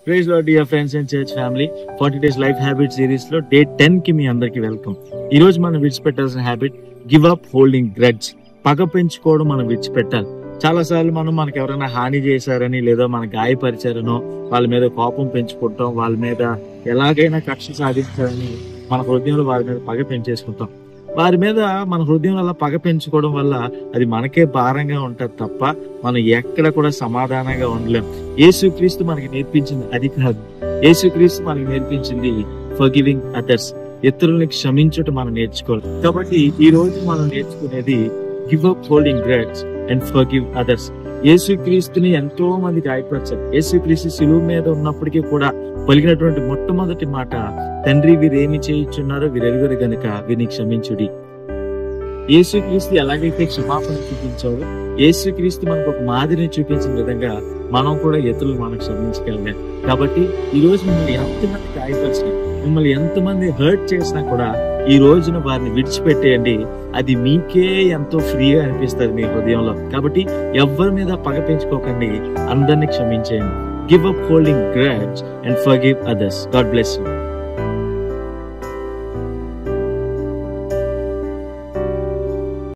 Praise Lord dear friends and church family. 40 days life habit series లో day 10 కి మీ అందరికి వెల్కమ్. ఈ రోజు మనం విడిచిపెట్టాల్సిన habit give up holding grudge. పగ పెంచుకోవడం మనం విడిచిపెట్టాలి. చాలా సార్లు మనకు ఎవరైనా హాని చేశారని లేదా మన గాయపరిచారనో వాళ్ళ మీద కోపం పెంచుకుంటాం, వాళ్ళ మీద ఎలాగైనా కక్ష సాధించాలని మన హృదయంలో వారి మీద పగ పెంచేసుకుంటాం. వారి మీద మన హృదయంలో అలా పగ పెంచుకోవడం వల్ల అది మనకే భారంగా ఉంటది తప్ప మనం ఎక్కడ కూడా సమాధానంగా ఉండలేం. యేసుక్రీస్తు మనకి నేర్పించింది అది కాదు. యేసుక్రీస్తు మనకి నేర్పించింది ఫర్గివింగ్ అదర్స్, ఇతరులని క్షమించుట మనం నేర్చుకోవాలి. కాబట్టి ఈ రోజు మనం నేర్చుకునేది give up holding grudge and forgive others. యేసుక్రీస్తుని ఎంతో మంది గాయపరిచారు. యేసుక్రీస్తు శిలువ మీద ఉన్నప్పటికీ కూడా పలికినటువంటి మొట్టమొదటి మాట, తండ్రి వీరేమి చేయుచున్నారో వీరెరుగురు గనుక వీరిని క్షమించుడి. యేసుక్రీస్తు ఎలాగైతే క్షమాపణ చూపించాడో, యేసుక్రీస్తు మనకు ఒక మాదిరిని చూపించిన విధంగా మనం కూడా ఇతరులు మనం క్షమించగలిగాం. కాబట్టి ఈ రోజు మిమ్మల్ని ఎంతమంది గాయపరిచినా, మిమ్మల్ని ఎంతమంది హర్ట్ చేసినా కూడా ఈ రోజున వారిని విడిచిపెట్టేయండి. అది మీకే ఎంతో ఫ్రీగా అనిపిస్తుంది మీ హృదయంలో. కాబట్టి ఎవరి మీద పగ పెంచుకోకండి, అందరినీ క్షమించేయండి. Give up holding grudge and forgive others. God bless you.